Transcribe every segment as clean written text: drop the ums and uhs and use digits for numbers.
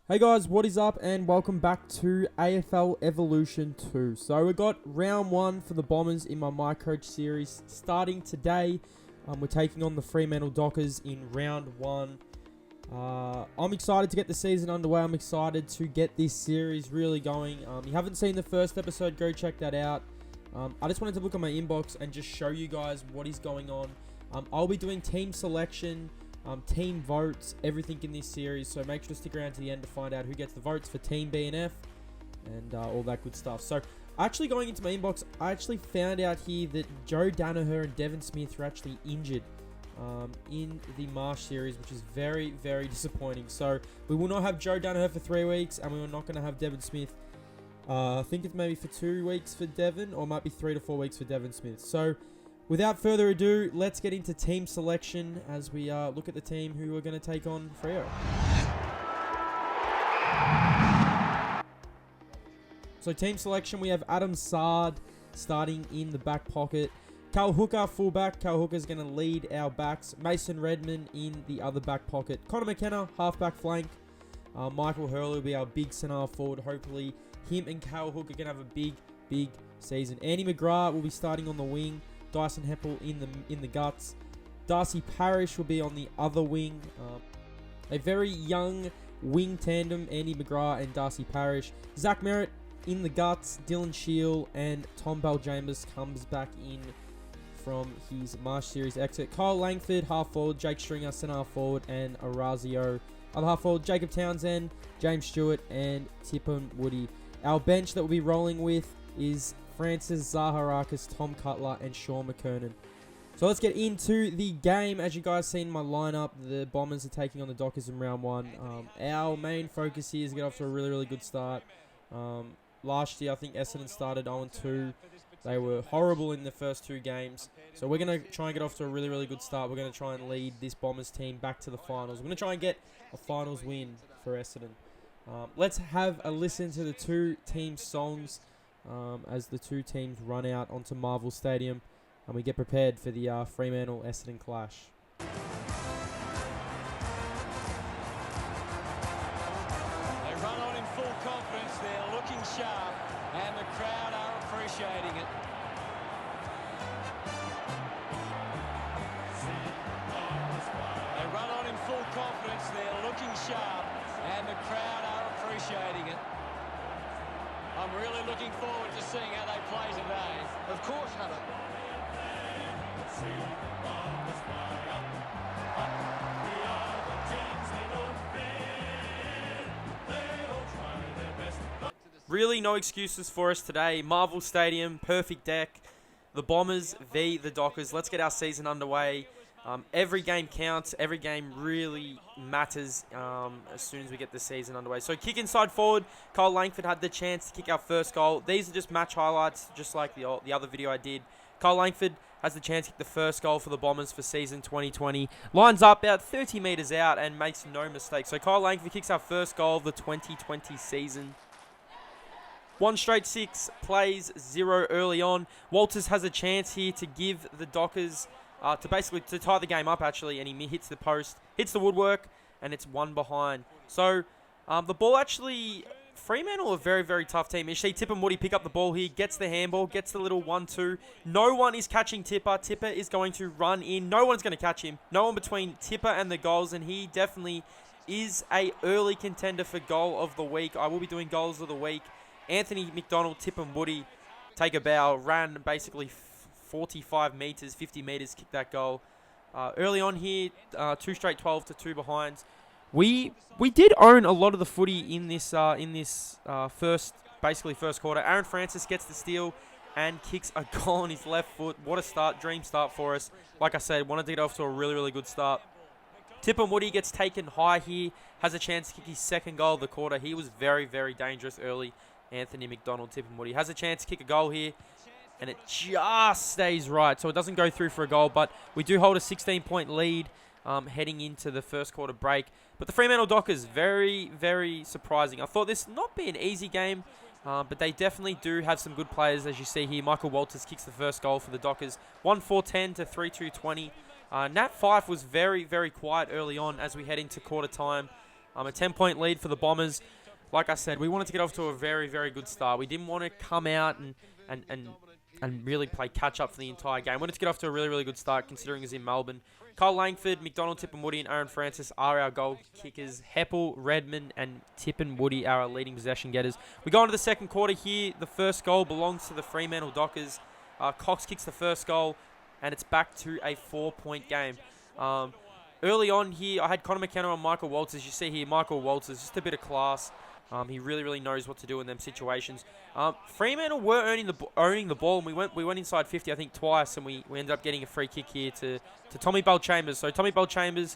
Hey guys, what is up and welcome back to AFL Evolution 2. So we got round 1 for the Bombers in my MyCoach series starting today. We're taking on the Fremantle Dockers in round 1. I'm excited to get the season underway. I'm excited to get this series really going. You haven't seen the first episode, go check that out. I just wanted to look at my inbox and just show you guys what is going on. I'll be doing team selection, team votes, everything in this series, so make sure to stick around to the end to find out who gets the votes for Team B and F and all that good stuff. So actually going into my inbox, I actually found out here that Joe Danaher and Devon Smith were actually injured in the Marsh series, which is very, very disappointing. So we will not have Joe Danaher for 3 weeks, and we're not going to have Devon Smith. I think it's maybe for 2 weeks for Devon, or it might be 3 to 4 weeks for Devon Smith. So without further ado, let's get into team selection as we look at the team who are going to take on Freo. So team selection, we have Adam Sard starting in the back pocket. Cal Hooker, fullback. Cal Hooker is going to lead our backs. Mason Redman in the other back pocket. Connor McKenna, half-back flank. Michael Hurley will be our big centre forward. Hopefully, him and Cal Hooker are going to have a big, big season. Andy McGrath will be starting on the wing. Dyson Heppel in the guts. Darcy Parish will be on the other wing. A very young wing tandem, Andy McGrath and Darcy Parish. Zach Merritt in the guts. Dylan Shield and Tom Beljamis comes back in from his Marsh Series exit. Kyle Langford, half forward. Jake Stringer, centre half forward. And Orazio, other half forward. Jacob Townsend, James Stewart, and Tippon Woody. Our bench that we'll be rolling with is Francis Zaharakis, Tom Cutler, and Sean McKernan. So let's get into the game. As you guys seen my lineup, the Bombers are taking on the Dockers in round 1. Our main focus here is to get off to a really, really good start. Last year, I think Essendon started 0-2. They were horrible in the first 2 games. So we're going to try and get off to a really, really good start. We're going to try and lead this Bombers team back to the finals. We're going to try and get a finals win for Essendon. Let's have a listen to the 2 team songs as the 2 teams run out onto Marvel Stadium and we get prepared for the Fremantle-Essendon clash. They run on in full confidence, they're looking sharp and the crowd are appreciating it. They run on in full confidence, they're looking sharp and the crowd are appreciating it. I'm really looking forward to seeing how they play today. Of course, Hunter. Really no excuses for us today. Marvel Stadium, perfect deck. The Bombers v the Dockers. Let's get our season underway. Every game counts. Every game really matters as soon as we get the season underway. So kick inside forward. Kyle Langford had the chance to kick our first goal. These are just match highlights, just like the other video I did. Kyle Langford has the chance to kick the first goal for the Bombers for season 2020. Lines up about 30 metres out and makes no mistake. So Kyle Langford kicks our first goal of the 2020 season. 1 straight 6, plays 0 early on. Walters has a chance here to give the Dockers... to tie the game up, actually, and he hits the post, hits the woodwork, and it's 1 behind. So, the ball actually, Fremantle a very, very tough team. You see Tippon Woody pick up the ball here, gets the handball, gets the little 1-2. No one is catching Tipper. Tipper is going to run in. No one's going to catch him. No one between Tipper and the goals, and he definitely is a early contender for goal of the week. I will be doing goals of the week. Anthony McDonald, Tippon Woody, take a bow, ran basically 45 metres, 50 metres, kicked that goal. Early on here, 2 straight 12 to 2 behinds. We did own a lot of the footy in this first quarter. Aaron Francis gets the steal and kicks a goal on his left foot. What a start, dream start for us. Like I said, wanted to get off to a really, really good start. Tippon Woody gets taken high here, has a chance to kick his second goal of the quarter. He was very, very dangerous early. Anthony McDonald, Tippon Woody has a chance to kick a goal here. And it just stays right, so it doesn't go through for a goal. But we do hold a 16-point lead heading into the first quarter break. But the Fremantle Dockers, very, very surprising. I thought this not be an easy game, but they definitely do have some good players, as you see here. Michael Walters kicks the first goal for the Dockers. 1-4-10 to 3-2-20. Nat Fyfe was very, very quiet early on as we head into quarter time. A 10-point lead for the Bombers. Like I said, we wanted to get off to a very, very good start. We didn't want to come out and really play catch-up for the entire game. We wanted to get off to a really, really good start, considering it was in Melbourne. Cole Langford, McDonald, Tip and Woody, and Aaron Francis are our goal kickers. Heppel, Redmond, and Tip and Woody are our leading possession getters. We go into the second quarter here. The first goal belongs to the Fremantle Dockers. Cox kicks the first goal, and it's back to a 4-point game. Early on here, I had Connor McKenna and Michael Walters. You see here, Michael Walters, just a bit of class. He really, really knows what to do in them situations. Fremantle were owning the ball, and we went inside 50, I think, twice, and we ended up getting a free kick here to Tommy Bell-Chambers. So Tommy Bell-Chambers,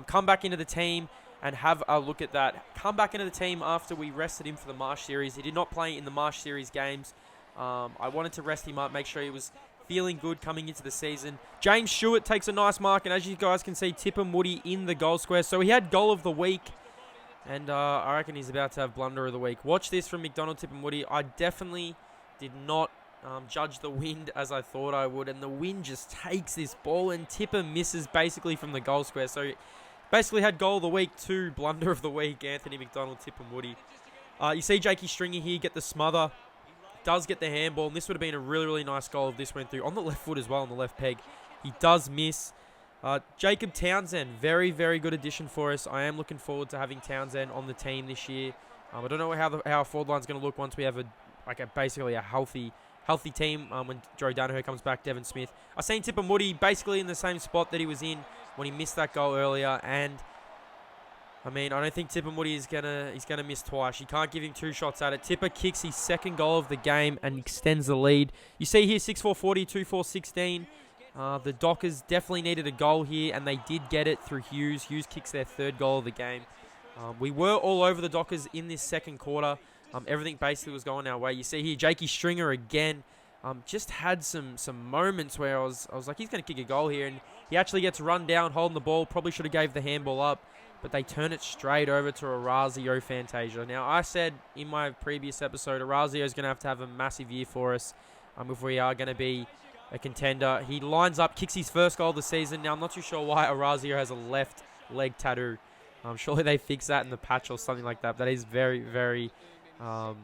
come back into the team and have a look at that. Come back into the team after we rested him for the Marsh Series. He did not play in the Marsh Series games. I wanted to rest him up, make sure he was feeling good coming into the season. James Stewart takes a nice mark, and as you guys can see, Tip and Woody in the goal square. So he had goal of the week. And I reckon he's about to have blunder of the week. Watch this from McDonald, Tip and Woody. I definitely did not judge the wind as I thought I would. And the wind just takes this ball, and Tipper misses basically from the goal square. So basically had goal of the week to blunder of the week, Anthony McDonald, Tip and Woody. You see Jakey Stringer here get the smother. Does get the handball. And this would have been a really, really nice goal if this went through. On the left foot as well, on the left peg. He does miss. Jacob Townsend, very, very good addition for us. I am looking forward to having Townsend on the team this year. I don't know how our forward line's going to look once we have basically a healthy team. When Joe Danaher comes back, Devon Smith. I've seen Tip and Woody basically in the same spot that he was in when he missed that goal earlier. And I mean, I don't think Tip and Woody is gonna miss twice. You can't give him 2 shots at it. Tipper kicks his second goal of the game and extends the lead. You see here 6-4-40, 2-4-16. The Dockers definitely needed a goal here, and they did get it through Hughes. Hughes kicks their 3rd goal of the game. We were all over the Dockers in this second quarter. Everything basically was going our way. You see here, Jakey Stringer again. Just had some moments where I was like, he's going to kick a goal here, and he actually gets run down holding the ball. Probably should have gave the handball up, but they turn it straight over to Orazio Fantasia. Now, I said in my previous episode, Orazio is going to have a massive year for us if we are going to be a contender. He lines up, kicks his first goal of the season. Now, I'm not too sure why Orazio has a left leg tattoo. Surely they fix that in the patch or something like that. That is very, very, not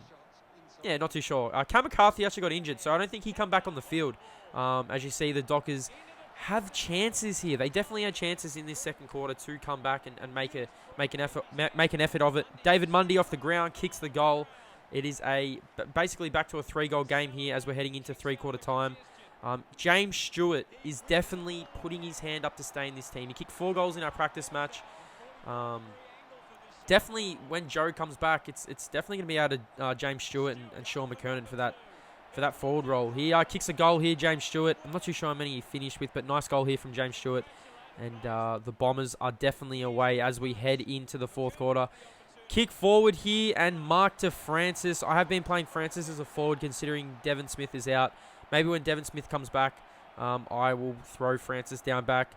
too sure. Cam McCarthy actually got injured, so I don't think he come back on the field. As you see, the Dockers have chances here. They definitely had chances in this second quarter to come back and make an effort of it. David Mundy off the ground kicks the goal. It is basically back to a 3-goal game here as we're heading into 3-quarter time. James Stewart is definitely putting his hand up to stay in this team. He kicked 4 goals in our practice match. Definitely, when Joe comes back, it's definitely going to be out of James Stewart and Sean McKernan for that forward role. He kicks a goal here, James Stewart. I'm not too sure how many he finished with, but nice goal here from James Stewart. And the Bombers are definitely away as we head into the 4th quarter. Kick forward here and mark to Francis. I have been playing Francis as a forward considering Devon Smith is out. Maybe when Devon Smith comes back, I will throw Francis down back.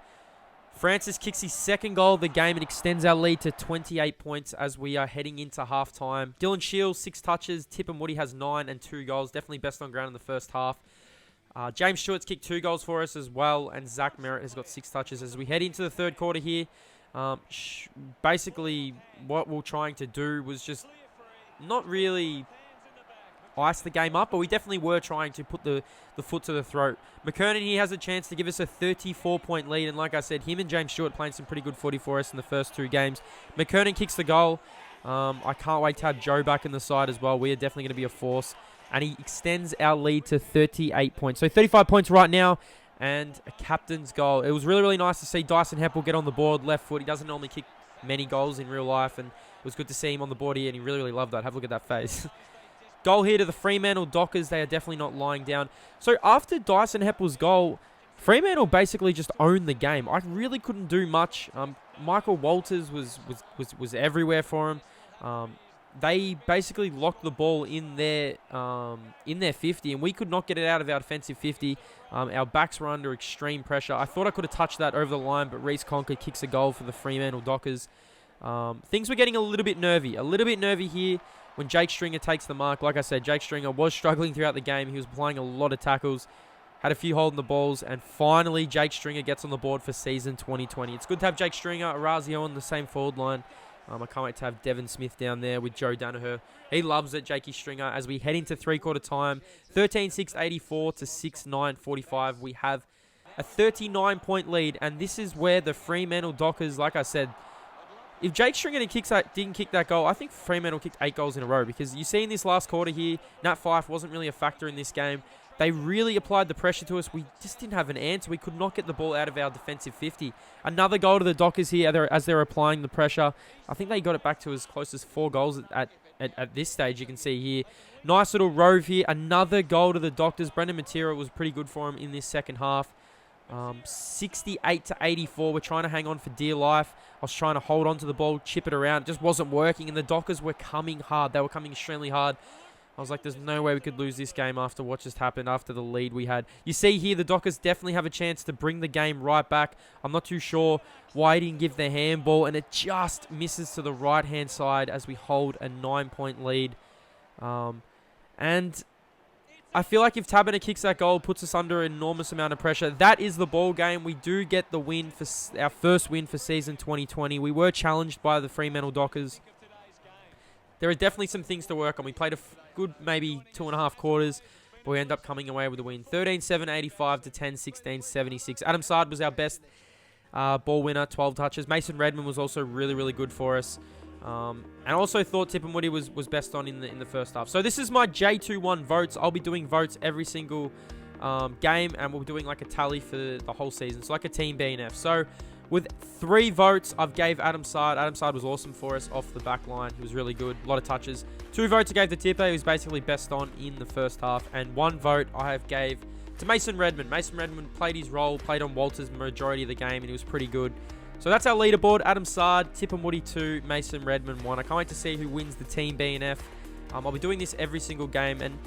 Francis kicks his 2nd goal of the game and extends our lead to 28 points as we are heading into halftime. Dylan Shields, 6 touches. Tip and Woody has 9 and 2 goals. Definitely best on ground in the first half. James Stewart's kicked 2 goals for us as well, and Zach Merritt has got 6 touches. As we head into the 3rd quarter here, basically what we're trying to do was just not really ice the game up, but we definitely were trying to put the foot to the throat. McKernan here has a chance to give us a 34-point lead, and like I said, him and James Stewart playing some pretty good footy for us in the first 2 games. McKernan kicks the goal. I can't wait to have Joe back in the side as well. We are definitely going to be a force, and he extends our lead to 38 points. So 35 points right now, and a captain's goal. It was really, really nice to see Dyson Heppel get on the board, left foot. He doesn't normally kick many goals in real life, and it was good to see him on the board here, and he really, really loved that. Have a look at that face. Goal here to the Fremantle Dockers. They are definitely not lying down. So after Dyson Heppel's goal, Fremantle basically just owned the game. I really couldn't do much. Michael Walters was everywhere for him. They basically locked the ball in their 50, and we could not get it out of our defensive 50. Our backs were under extreme pressure. I thought I could have touched that over the line, but Reece Conker kicks a goal for the Fremantle Dockers. Things were getting a little bit nervy here when Jake Stringer takes the mark. Like I said, Jake Stringer was struggling throughout the game. He was playing a lot of tackles, had a few holding the balls, and finally Jake Stringer gets on the board for season 2020. It's good to have Jake Stringer, Orazio on the same forward line. I can't wait to have Devin Smith down there with Joe Danaher. He loves it, Jakey Stringer. As we head into three-quarter time, 13-6-84 to 6-9-45. We have a 39-point lead, and this is where the Fremantle Dockers, like I said, if Jake Stringer didn't kick that goal, I think Fremantle kicked 8 goals in a row, because you see in this last quarter here, Nat Fyfe wasn't really a factor in this game. They really applied the pressure to us. We just didn't have an answer. We could not get the ball out of our defensive 50. Another goal to the Dockers here as they're applying the pressure. I think they got it back to as close as 4 goals at this stage, you can see here. Nice little rove here. Another goal to the Dockers. Brendan Matera was pretty good for him in this second half. 68-84. We're trying to hang on for dear life. I was trying to hold on to the ball, chip it around. It just wasn't working, and the Dockers were coming hard. They were coming extremely hard. I was like, there's no way we could lose this game after what just happened, after the lead we had. You see here, the Dockers definitely have a chance to bring the game right back. I'm not too sure why he didn't give the handball, and it just misses to the right-hand side as we hold a 9-point lead. And I feel like if Taberner kicks that goal, puts us under an enormous amount of pressure. That is the ball game. We do get the win for our first win for season 2020. We were challenged by the Fremantle Dockers. There are definitely some things to work on. We played a good maybe 2.5 quarters, but we end up coming away with a win. 13-7-85 to 10-16-76. Adam Sard was our best ball winner, 12 touches. Mason Redmond was also really, really good for us. And I also thought Tipperary was best on in the first half. So this is my J21 votes. I'll be doing votes every single game, and we'll be doing like a tally for the whole season. So like a team BNF. So with 3 votes, I've gave Adam Sard. Adam Sard was awesome for us off the back line. He was really good. A lot of touches. 2 votes I gave to Tipper. He was basically best on in the first half. And 1 vote I have gave to Mason Redmond. Mason Redmond played his role, played on Walters majority of the game, and he was pretty good. So that's our leaderboard. Adam Sard, Tip and Woody 2, Mason Redmond 1. I can't wait to see who wins the team BNF. I'll be doing this every single game. And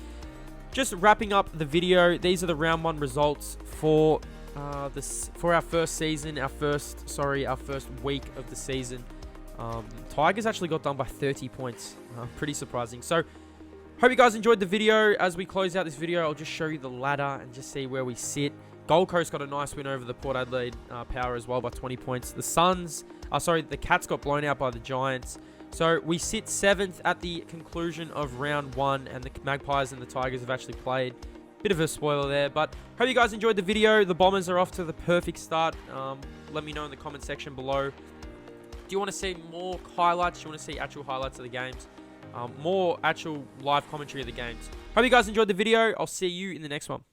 just wrapping up the video, these are the round 1 results for our first season, our first week of the season. Tigers actually got done by 30 points. Pretty surprising. So hope you guys enjoyed the video. As we close out this video, I'll just show you the ladder and just see where we sit. Gold Coast got a nice win over the Port Adelaide Power as well by 20 points. The Cats got blown out by the Giants. So we sit 7th at the conclusion of round 1, and the Magpies and the Tigers have actually played. Bit of a spoiler there, but hope you guys enjoyed the video. The Bombers are off to the perfect start. Let me know in the comment section below. Do you want to see more highlights? Do you want to see actual highlights of the games? More actual live commentary of the games? Hope you guys enjoyed the video. I'll see you in the next one.